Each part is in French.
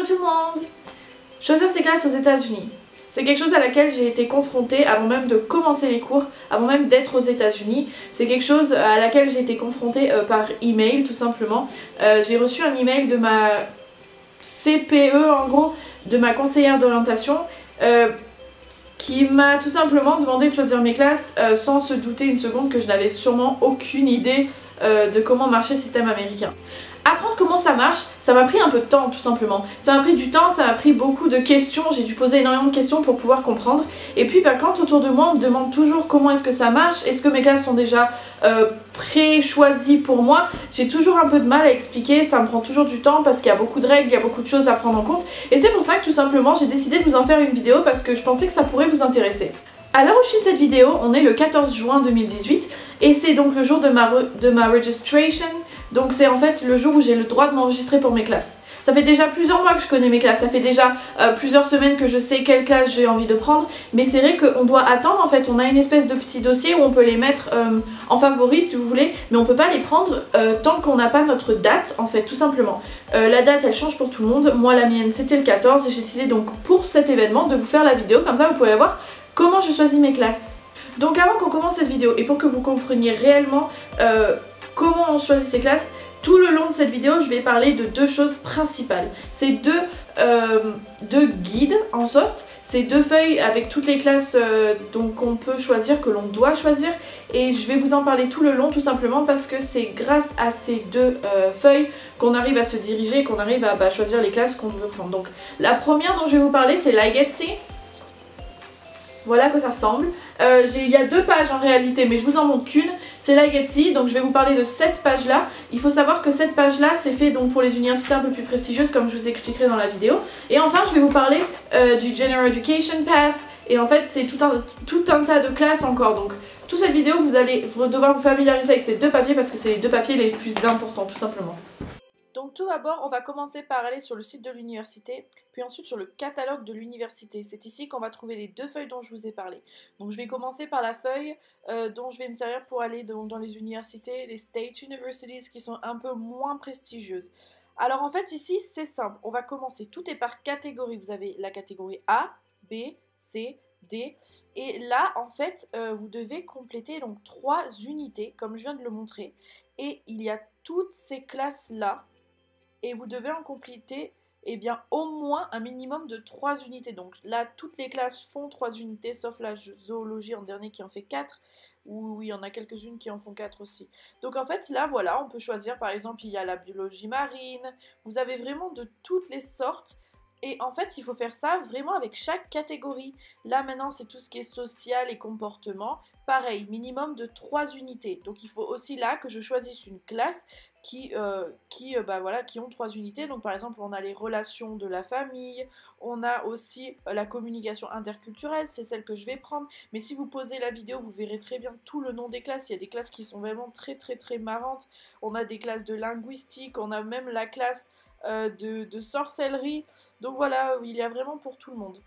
Hello tout le monde! Choisir ses classes aux États-Unis. C'est quelque chose à laquelle j'ai été confrontée avant même de commencer les cours, avant même d'être aux États-Unis. C'est quelque chose à laquelle j'ai été confrontée par email tout simplement. J'ai reçu un email de ma CPE en gros, de ma conseillère d'orientation qui m'a tout simplement demandé de choisir mes classes sans se douter une seconde que je n'avais sûrement aucune idée de comment marchait le système américain. Apprendre comment ça marche, ça m'a pris un peu de temps tout simplement. Ça m'a pris du temps, ça m'a pris beaucoup de questions, j'ai dû poser énormément de questions pour pouvoir comprendre. Et puis quand autour de moi on me demande toujours comment est-ce que ça marche, est-ce que mes classes sont déjà pré-choisies pour moi, j'ai toujours un peu de mal à expliquer, ça me prend toujours du temps parce qu'il y a beaucoup de règles, il y a beaucoup de choses à prendre en compte. Et c'est pour ça que tout simplement j'ai décidé de vous en faire une vidéo parce que je pensais que ça pourrait vous intéresser. À l'heure où je filme cette vidéo, on est le 14 juin 2018 et c'est donc le jour de ma registration. Donc c'est en fait le jour où j'ai le droit de m'enregistrer pour mes classes. Ça fait déjà plusieurs mois que je connais mes classes, ça fait déjà plusieurs semaines que je sais quelle classe j'ai envie de prendre, mais c'est vrai qu'on doit attendre en fait, on a une espèce de petit dossier où on peut les mettre en favori si vous voulez, mais on peut pas les prendre tant qu'on n'a pas notre date en fait, tout simplement. La date elle change pour tout le monde, moi la mienne c'était le 14 et j'ai décidé donc pour cet événement de vous faire la vidéo, comme ça vous pouvez voir comment je choisis mes classes. Donc avant qu'on commence cette vidéo et pour que vous compreniez réellement comment on choisit ses classes, tout le long de cette vidéo je vais parler de deux choses principales. C'est deux guides en sorte, c'est deux feuilles avec toutes les classes qu'on peut choisir, que l'on doit choisir, et je vais vous en parler tout le long tout simplement parce que c'est grâce à ces deux feuilles qu'on arrive à se diriger et qu'on arrive à choisir les classes qu'on veut prendre. Donc la première dont je vais vous parler c'est Legacy. Voilà à quoi ça ressemble. Il y a deux pages en réalité, mais je vous en montre qu'une. C'est Legacy, donc je vais vous parler de cette page-là. Il faut savoir que cette page-là, c'est fait donc pour les universités un peu plus prestigieuses, comme je vous expliquerai dans la vidéo. Et enfin, je vais vous parler du General Education Path. Et en fait, c'est tout un tas de classes encore. Donc, toute cette vidéo, vous allez devoir vous familiariser avec ces deux papiers parce que c'est les deux papiers les plus importants, tout simplement. Donc tout d'abord, on va commencer par aller sur le site de l'université, puis ensuite sur le catalogue de l'université. C'est ici qu'on va trouver les deux feuilles dont je vous ai parlé. Donc je vais commencer par la feuille dont je vais me servir pour aller dans les universités, les State Universities qui sont un peu moins prestigieuses. Alors en fait ici c'est simple, on va commencer, tout est par catégorie. Vous avez la catégorie A, B, C, D. Et là en fait vous devez compléter donc 3 unités comme je viens de le montrer. Et il y a toutes ces classes là. Et vous devez en compléter au moins un minimum de 3 unités. Donc là, toutes les classes font 3 unités, sauf la zoologie en dernier qui en fait 4, ou il y en a quelques-unes qui en font 4 aussi. Donc en fait, là, voilà, on peut choisir, par exemple, il y a la biologie marine, vous avez vraiment de toutes les sortes. Et en fait, il faut faire ça vraiment avec chaque catégorie. Là, maintenant, c'est tout ce qui est social et comportement. Pareil, minimum de 3 unités. Donc il faut aussi là que je choisisse une classe qui ont 3 unités. Donc par exemple, on a les relations de la famille, on a aussi la communication interculturelle, c'est celle que je vais prendre. Mais si vous posez la vidéo, vous verrez très bien tout le nom des classes. Il y a des classes qui sont vraiment très marrantes. On a des classes de linguistique, on a même la classe de sorcellerie. Donc voilà, il y a vraiment pour tout le monde.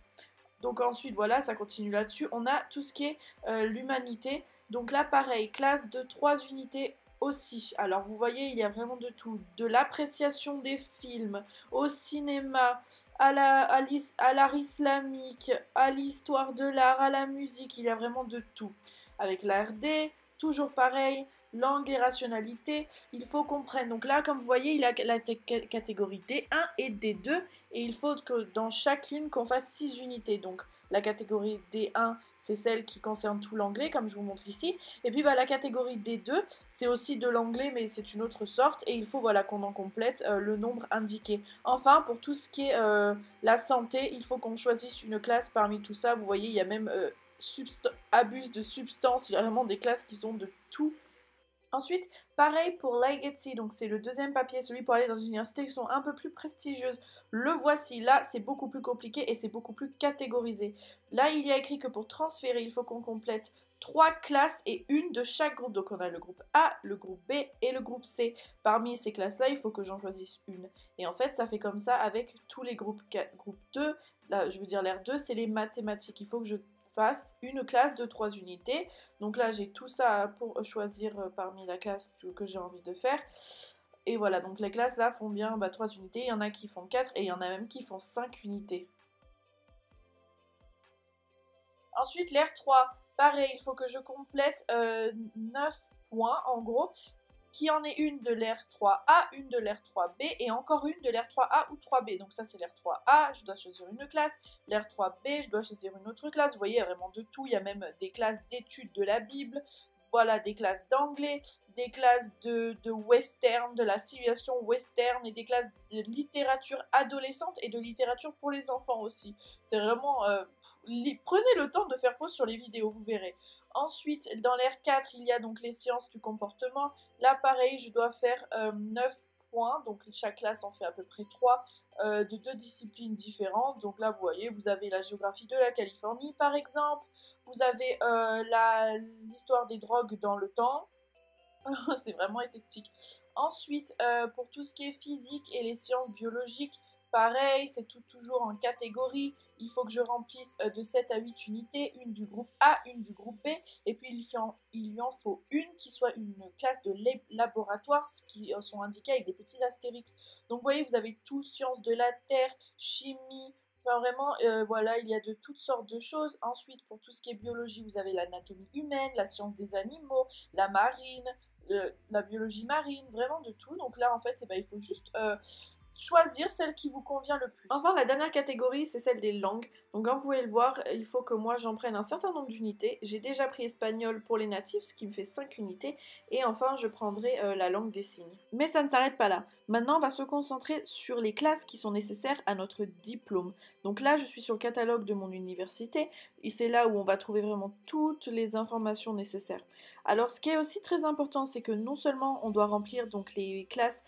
Donc ensuite, voilà, ça continue là-dessus. On a tout ce qui est l'humanité. Donc là, pareil, classe de 3 unités aussi. Alors vous voyez, il y a vraiment de tout. De l'appréciation des films, au cinéma, à l'art islamique, à l'histoire de l'art, à la musique. Il y a vraiment de tout. Avec l'art D, toujours pareil. Langue et rationalité, il faut qu'on prenne. Donc là, comme vous voyez, il y a la catégorie D1 et D2 et il faut que dans chacune qu'on fasse 6 unités. Donc la catégorie D1, c'est celle qui concerne tout l'anglais, comme je vous montre ici. Et puis la catégorie D2, c'est aussi de l'anglais, mais c'est une autre sorte. Et il faut qu'on en complète le nombre indiqué. Enfin, pour tout ce qui est la santé, il faut qu'on choisisse une classe parmi tout ça. Vous voyez, il y a même abus de substances. Il y a vraiment des classes qui sont de tout. Ensuite, pareil pour Legacy, donc c'est le deuxième papier, celui pour aller dans une université qui sont un peu plus prestigieuses. Le voici, là c'est beaucoup plus compliqué et c'est beaucoup plus catégorisé. Là il y a écrit que pour transférer, il faut qu'on complète 3 classes et une de chaque groupe. Donc on a le groupe A, le groupe B et le groupe C. Parmi ces classes-là, il faut que j'en choisisse une. Et en fait, ça fait comme ça avec tous les groupes. Groupe 2, là je veux dire l'air 2, c'est les mathématiques. Il faut que je fasse une classe de 3 unités. Donc là, j'ai tout ça pour choisir parmi la classe que j'ai envie de faire. Et voilà, donc les classes là font bien 3 unités, il y en a qui font 4 et il y en a même qui font 5 unités. Ensuite, l'air 3, pareil, il faut que je complète 9 points en gros, qui en est une de l'air 3A, une de l'air 3B et encore une de l'air 3A ou 3B. Donc ça c'est l'air 3A, je dois choisir une classe. L'air 3B, je dois choisir une autre classe. Vous voyez, il y a vraiment de tout. Il y a même des classes d'études de la Bible. Voilà, des classes d'anglais, des classes de western, de la civilisation western et des classes de littérature adolescente et de littérature pour les enfants aussi. C'est vraiment... prenez le temps de faire pause sur les vidéos, vous verrez. Ensuite, dans l'air 4, il y a donc les sciences du comportement. Là, pareil, je dois faire 9 points, donc chaque classe en fait à peu près 3, de 2 disciplines différentes. Donc là, vous voyez, vous avez la géographie de la Californie, par exemple. Vous avez l'histoire des drogues dans le temps. C'est vraiment éclectique. Ensuite, pour tout ce qui est physique et les sciences biologiques, pareil, c'est toujours en catégorie. Il faut que je remplisse de 7 à 8 unités, une du groupe A, une du groupe B, et puis il lui en faut une qui soit une classe de laboratoire, qui sont indiquées avec des petits astérix. Donc vous voyez, vous avez tout, sciences de la Terre, chimie, enfin, vraiment, voilà, il y a de toutes sortes de choses. Ensuite, pour tout ce qui est biologie, vous avez l'anatomie humaine, la science des animaux, la marine, la biologie marine, vraiment de tout. Donc là, en fait, il faut juste choisir celle qui vous convient le plus. Enfin, la dernière catégorie, c'est celle des langues. Donc, comme vous pouvez le voir, il faut que moi j'en prenne un certain nombre d'unités. J'ai déjà pris espagnol pour les natifs, ce qui me fait 5 unités. Et enfin, je prendrai la langue des signes. Mais ça ne s'arrête pas là. Maintenant, on va se concentrer sur les classes qui sont nécessaires à notre diplôme. Donc là, je suis sur le catalogue de mon université. Et c'est là où on va trouver vraiment toutes les informations nécessaires. Alors, ce qui est aussi très important, c'est que non seulement on doit remplir donc les classes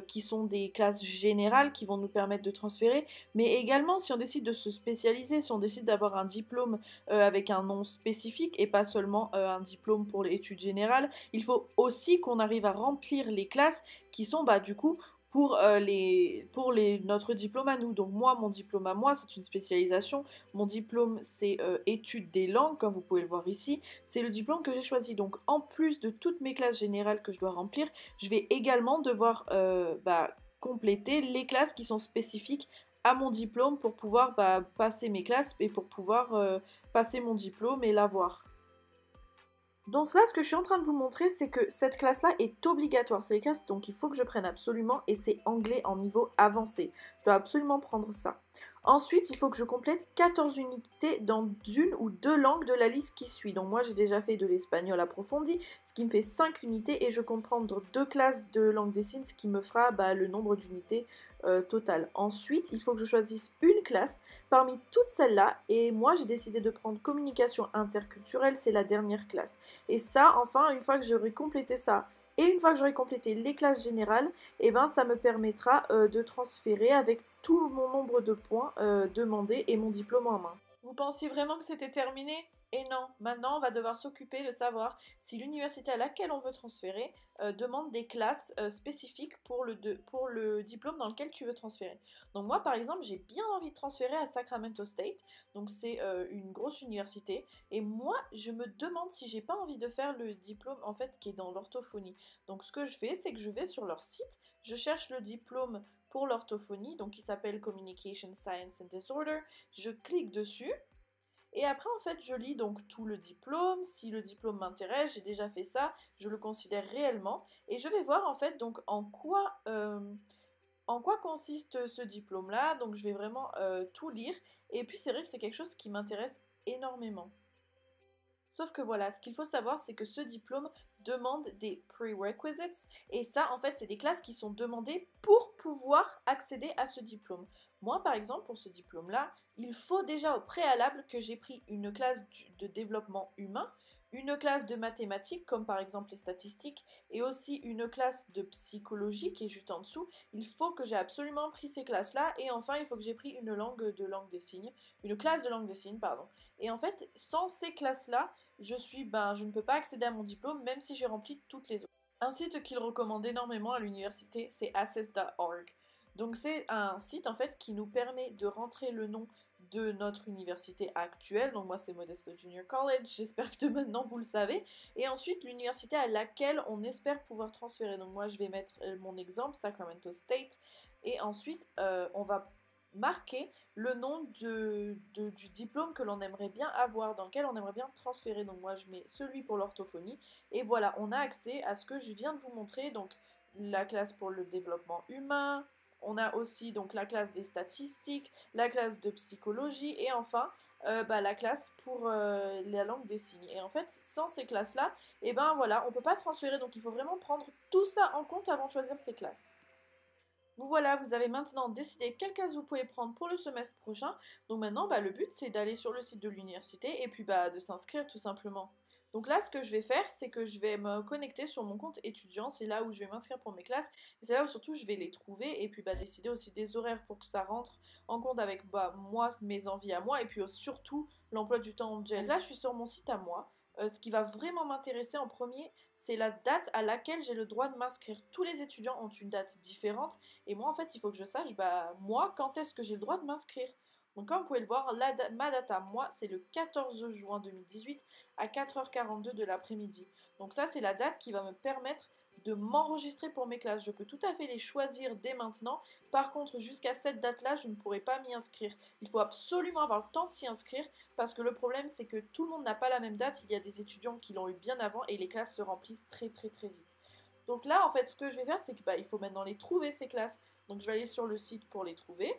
qui sont des classes générales qui vont nous permettre de transférer, mais également si on décide de se spécialiser, si on décide d'avoir un diplôme avec un nom spécifique et pas seulement un diplôme pour l'étude générale, il faut aussi qu'on arrive à remplir les classes qui sont du coup pour notre diplôme à nous. Donc moi, mon diplôme à moi, c'est une spécialisation. Mon diplôme, c'est études des langues, comme vous pouvez le voir ici. C'est le diplôme que j'ai choisi. Donc en plus de toutes mes classes générales que je dois remplir, je vais également devoir compléter les classes qui sont spécifiques à mon diplôme pour pouvoir passer mes classes et pour pouvoir passer mon diplôme et l'avoir. Donc là, ce que je suis en train de vous montrer, c'est que cette classe-là est obligatoire. C'est les classes donc il faut que je prenne absolument et c'est anglais en niveau avancé. Je dois absolument prendre ça. Ensuite, il faut que je complète 14 unités dans une ou deux langues de la liste qui suit. Donc moi, j'ai déjà fait de l'espagnol approfondi, ce qui me fait 5 unités et je compte prendre 2 classes de langue des signes, ce qui me fera le nombre d'unités total. Ensuite, il faut que je choisisse une classe parmi toutes celles-là et moi, j'ai décidé de prendre communication interculturelle, c'est la dernière classe. Et ça, enfin, une fois que j'aurai complété ça et une fois que j'aurai complété les classes générales, ça me permettra de transférer avec tout mon nombre de points demandés et mon diplôme en main. Vous pensiez vraiment que c'était terminé? Et non, maintenant on va devoir s'occuper de savoir si l'université à laquelle on veut transférer demande des classes spécifiques pour le diplôme dans lequel tu veux transférer. Donc moi par exemple j'ai bien envie de transférer à Sacramento State, donc c'est une grosse université, et moi je me demande si j'ai pas envie de faire le diplôme en fait qui est dans l'orthophonie. Donc ce que je fais c'est que je vais sur leur site, je cherche le diplôme pour l'orthophonie, donc qui s'appelle Communication Science and Disorder, je clique dessus. Et après, en fait, je lis donc tout le diplôme. Si le diplôme m'intéresse, j'ai déjà fait ça, je le considère réellement. Et je vais voir, en fait, donc en quoi consiste ce diplôme-là. Donc, je vais vraiment tout lire. Et puis, c'est vrai que c'est quelque chose qui m'intéresse énormément. Sauf que voilà, ce qu'il faut savoir, c'est que ce diplôme demande des prerequisites, et ça, en fait, c'est des classes qui sont demandées pour pouvoir accéder à ce diplôme. Moi, par exemple, pour ce diplôme-là, il faut déjà au préalable que j'ai pris une classe de développement humain, une classe de mathématiques, comme par exemple les statistiques, et aussi une classe de psychologie qui est juste en dessous. Il faut que j'ai absolument pris ces classes-là, et enfin, il faut que j'ai pris une classe de langue des signes, pardon. Et en fait, sans ces classes-là, je ne peux pas accéder à mon diplôme, même si j'ai rempli toutes les autres. Un site qu'il recommande énormément à l'université, c'est access.org. Donc c'est un site en fait qui nous permet de rentrer le nom de notre université actuelle. Donc moi c'est Modesto Junior College, j'espère que de maintenant vous le savez. Et ensuite l'université à laquelle on espère pouvoir transférer. Donc moi je vais mettre mon exemple, Sacramento State. Et ensuite on va marquer le nom du diplôme que l'on aimerait bien avoir, dans lequel on aimerait bien transférer. Donc moi je mets celui pour l'orthophonie. Et voilà, on a accès à ce que je viens de vous montrer. Donc la classe pour le développement humain. On a aussi donc la classe des statistiques, la classe de psychologie et enfin la classe pour la langue des signes. Et en fait, sans ces classes-là, et ben voilà, on peut pas transférer. Donc il faut vraiment prendre tout ça en compte avant de choisir ces classes. Vous voilà, vous avez maintenant décidé quelle classe vous pouvez prendre pour le semestre prochain. Donc maintenant, le but c'est d'aller sur le site de l'université et puis de s'inscrire tout simplement. Donc là, ce que je vais faire, c'est que je vais me connecter sur mon compte étudiant. C'est là où je vais m'inscrire pour mes classes. Et c'est là où surtout je vais les trouver et puis décider aussi des horaires pour que ça rentre en compte avec moi, mes envies à moi et puis surtout l'emploi du temps en gel. Là, je suis sur mon site à moi. Ce qui va vraiment m'intéresser en premier, c'est la date à laquelle j'ai le droit de m'inscrire. Tous les étudiants ont une date différente et moi en fait il faut que je sache moi quand est-ce que j'ai le droit de m'inscrire. Donc comme vous pouvez le voir, ma date à moi c'est le 14 juin 2018 à 4h42 de l'après-midi. Donc ça c'est la date qui va me permettre de m'enregistrer pour mes classes. Je peux tout à fait les choisir dès maintenant. Par contre, jusqu'à cette date-là, je ne pourrai pas m'y inscrire. Il faut absolument avoir le temps de s'y inscrire parce que le problème, c'est que tout le monde n'a pas la même date. Il y a des étudiants qui l'ont eu bien avant et les classes se remplissent très très très vite. Donc là, en fait, ce que je vais faire, c'est que il faut maintenant les trouver, ces classes. Donc je vais aller sur le site pour les trouver.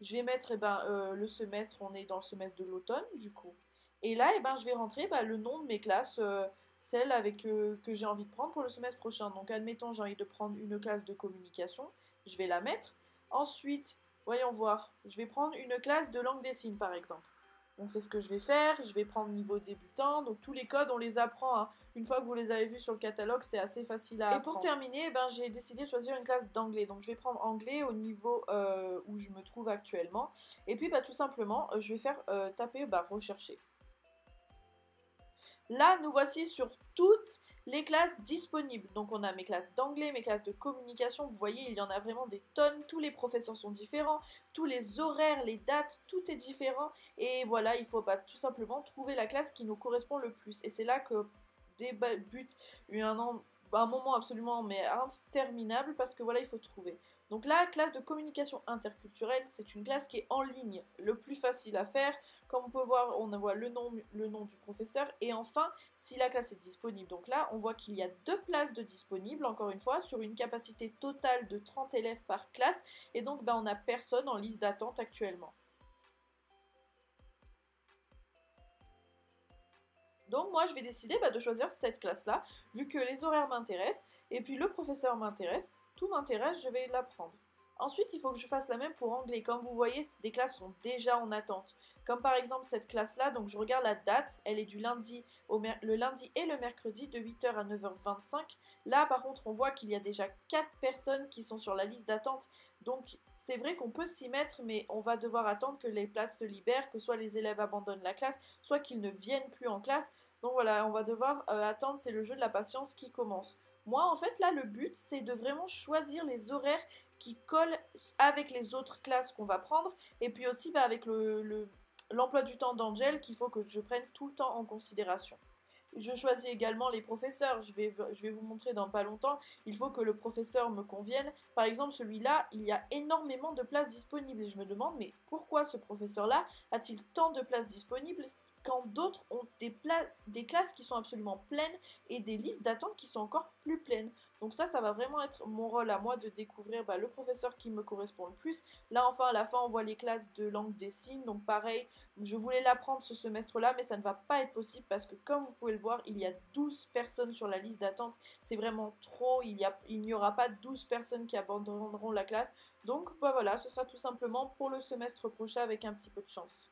Je vais mettre le semestre, on est dans le semestre de l'automne, du coup. Et là, je vais rentrer le nom de mes classes, celles que j'ai envie de prendre pour le semestre prochain. Donc, admettons, j'ai envie de prendre une classe de communication, je vais la mettre. Ensuite, voyons voir, je vais prendre une classe de langue des signes, par exemple. Donc, c'est ce que je vais faire. Je vais prendre niveau débutant. Donc, tous les codes, on les apprend, hein. Une fois que vous les avez vus sur le catalogue, c'est assez facile à apprendre. Et pour terminer, j'ai décidé de choisir une classe d'anglais. Donc, je vais prendre anglais au niveau où je me trouve actuellement. Et puis, tout simplement, je vais faire taper rechercher. Là, nous voici sur toutes les classes disponibles. Donc on a mes classes d'anglais, mes classes de communication, vous voyez, il y en a vraiment des tonnes, tous les professeurs sont différents, tous les horaires, les dates, tout est différent. Et voilà, il faut tout simplement trouver la classe qui nous correspond le plus. Et c'est là que débute un moment absolument interminable parce que voilà, il faut trouver. Donc la classe de communication interculturelle, c'est une classe qui est en ligne, le plus facile à faire. Comme on peut voir, on voit le nom du professeur et enfin, si la classe est disponible. Donc là, on voit qu'il y a 2 places de disponibles, encore une fois, sur une capacité totale de 30 élèves par classe. Et donc, on n'a personne en liste d'attente actuellement. Donc moi, je vais décider de choisir cette classe-là, vu que les horaires m'intéressent, et puis le professeur m'intéresse, tout m'intéresse, je vais la prendre. Ensuite, il faut que je fasse la même pour anglais. Comme vous voyez, des classes sont déjà en attente. Comme par exemple cette classe-là, donc je regarde la date, elle est du lundi, le lundi et le mercredi de 8h à 9h25. Là, par contre, on voit qu'il y a déjà 4 personnes qui sont sur la liste d'attente. Donc, c'est vrai qu'on peut s'y mettre, mais on va devoir attendre que les places se libèrent, que soit les élèves abandonnent la classe, soit qu'ils ne viennent plus en classe. Donc voilà, on va devoir attendre, c'est le jeu de la patience qui commence. Moi, en fait, là, le but, c'est de vraiment choisir les horaires qui collent avec les autres classes qu'on va prendre, et puis aussi avec l'emploi du temps d'Angel qu'il faut que je prenne tout le temps en considération. Je choisis également les professeurs, je vais vous montrer dans pas longtemps, il faut que le professeur me convienne. Par exemple, celui-là, il y a énormément de places disponibles et je me demande, mais pourquoi ce professeur-là a-t-il tant de places disponibles quand d'autres ont des classes qui sont absolument pleines et des listes d'attente qui sont encore plus pleines. Donc ça va vraiment être mon rôle à moi de découvrir le professeur qui me correspond le plus. Là, enfin, à la fin, on voit les classes de langue des signes. Donc pareil, je voulais l'apprendre ce semestre-là, mais ça ne va pas être possible parce que comme vous pouvez le voir, il y a 12 personnes sur la liste d'attente. C'est vraiment trop, il n'y aura pas 12 personnes qui abandonneront la classe. Donc voilà, ce sera tout simplement pour le semestre prochain avec un petit peu de chance.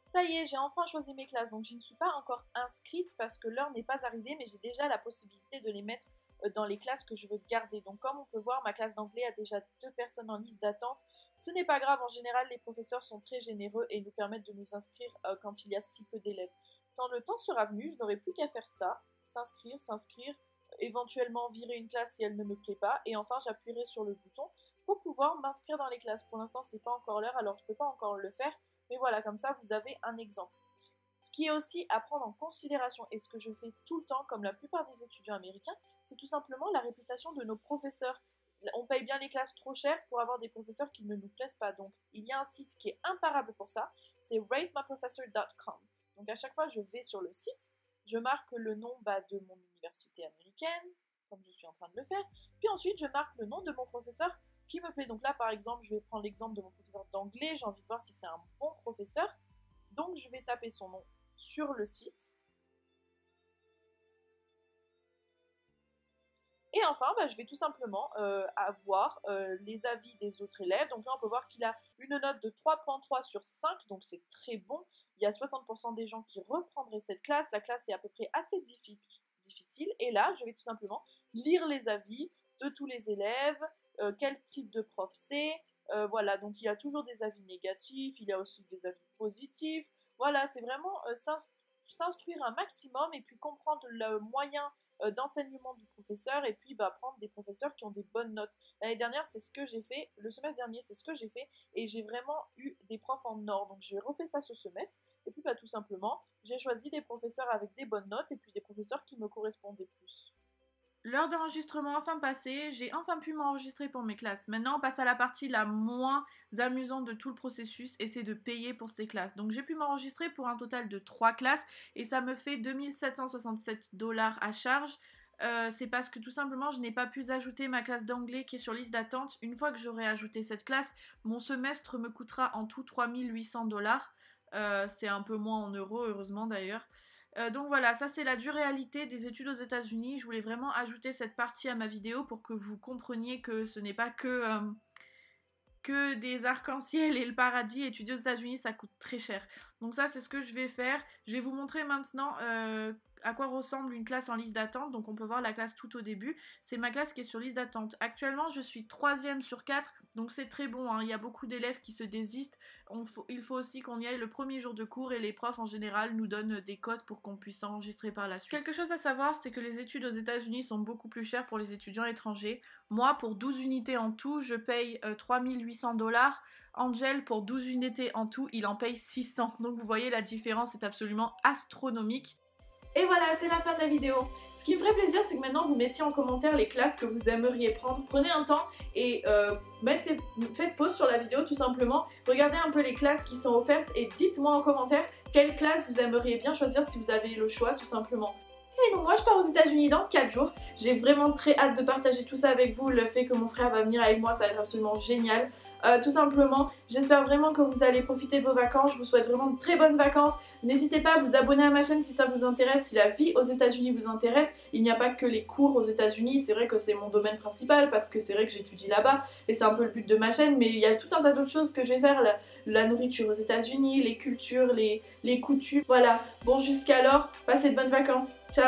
Ça y est, j'ai enfin choisi mes classes, donc je ne suis pas encore inscrite parce que l'heure n'est pas arrivée, mais j'ai déjà la possibilité de les mettre dans les classes que je veux garder. Donc comme on peut voir, ma classe d'anglais a déjà 2 personnes en liste d'attente. Ce n'est pas grave, en général, les professeurs sont très généreux et nous permettent de nous inscrire quand il y a si peu d'élèves. Quand le temps sera venu, je n'aurai plus qu'à faire ça, s'inscrire, éventuellement virer une classe si elle ne me plaît pas, et enfin j'appuierai sur le bouton pour pouvoir m'inscrire dans les classes. Pour l'instant, c'est pas encore l'heure, alors je peux pas encore le faire, mais voilà, comme ça, vous avez un exemple. Ce qui est aussi à prendre en considération, et ce que je fais tout le temps, comme la plupart des étudiants américains, c'est tout simplement la réputation de nos professeurs. On paye bien les classes trop chères pour avoir des professeurs qui ne nous plaisent pas. Donc, il y a un site qui est imparable pour ça, c'est ratemyprofessor.com. Donc, à chaque fois, je vais sur le site, je marque le nom de mon université américaine, comme je suis en train de le faire, puis ensuite, je marque le nom de mon professeur qui me plaît. Donc là, par exemple, je vais prendre l'exemple de mon professeur d'anglais, j'ai envie de voir si c'est un bon professeur. Donc, je vais taper son nom sur le site. Et enfin, je vais tout simplement avoir les avis des autres élèves. Donc là, on peut voir qu'il a une note de 3.3 sur 5, donc c'est très bon. Il y a 60% des gens qui reprendraient cette classe. La classe est à peu près assez difficile. Et là, je vais tout simplement lire les avis de tous les élèves, quel type de prof c'est. Voilà, donc il y a toujours des avis négatifs, il y a aussi des avis positifs. Voilà, c'est vraiment s'instruire un maximum et puis comprendre le moyen d'enseignement du professeur et puis prendre des professeurs qui ont des bonnes notes. L'année dernière, c'est ce que j'ai fait. Le semestre dernier, c'est ce que j'ai fait et j'ai vraiment eu des profs en or. Donc j'ai refait ça ce semestre et puis tout simplement, j'ai choisi des professeurs avec des bonnes notes et puis des professeurs qui me correspondaient plus. L'heure d'enregistrement enfin passée, j'ai enfin pu m'enregistrer pour mes classes. Maintenant, on passe à la partie la moins amusante de tout le processus et c'est de payer pour ces classes. Donc j'ai pu m'enregistrer pour un total de 3 classes et ça me fait 2767 $ à charge. C'est parce que tout simplement je n'ai pas pu ajouter ma classe d'anglais qui est sur liste d'attente. Une fois que j'aurai ajouté cette classe, mon semestre me coûtera en tout 3800 $. C'est un peu moins en euros, heureusement d'ailleurs. Donc voilà, ça c'est la dure réalité des études aux États-Unis. Je voulais vraiment ajouter cette partie à ma vidéo pour que vous compreniez que ce n'est pas que des arcs-en-ciel et le paradis. Étudier aux États-Unis, ça coûte très cher. Donc ça, c'est ce que je vais faire. Je vais vous montrer maintenant à quoi ressemble une classe en liste d'attente. Donc on peut voir la classe tout au début. C'est ma classe qui est sur liste d'attente. Actuellement, je suis 3e sur 4, donc c'est très bon, hein. Il y a beaucoup d'élèves qui se désistent. Il faut aussi qu'on y aille le premier jour de cours et les profs en général nous donnent des codes pour qu'on puisse s'enregistrer par la suite. Quelque chose à savoir, c'est que les études aux États-Unis sont beaucoup plus chères pour les étudiants étrangers. Moi, pour 12 unités en tout, je paye 3800 $. Angel, pour 12 unités en tout, il en paye 600. Donc vous voyez, la différence est absolument astronomique. Et voilà, c'est la fin de la vidéo. Ce qui me ferait plaisir, c'est que maintenant vous mettiez en commentaire les classes que vous aimeriez prendre. Prenez un temps et faites pause sur la vidéo tout simplement. Regardez un peu les classes qui sont offertes et dites-moi en commentaire quelle classe vous aimeriez bien choisir si vous avez le choix tout simplement. Et donc moi je pars aux États-Unis dans 4 jours. J'ai vraiment très hâte de partager tout ça avec vous. Le fait que mon frère va venir avec moi, ça va être absolument génial. Tout simplement, j'espère vraiment que vous allez profiter de vos vacances. Je vous souhaite vraiment de très bonnes vacances. N'hésitez pas à vous abonner à ma chaîne si ça vous intéresse, si la vie aux États-Unis vous intéresse. Il n'y a pas que les cours aux États-Unis. C'est vrai que c'est mon domaine principal parce que c'est vrai que j'étudie là-bas et c'est un peu le but de ma chaîne. Mais il y a tout un tas d'autres choses que je vais faire. La nourriture aux États-Unis, les cultures, les coutumes. Voilà. Bon, jusqu'alors, passez de bonnes vacances. Ciao!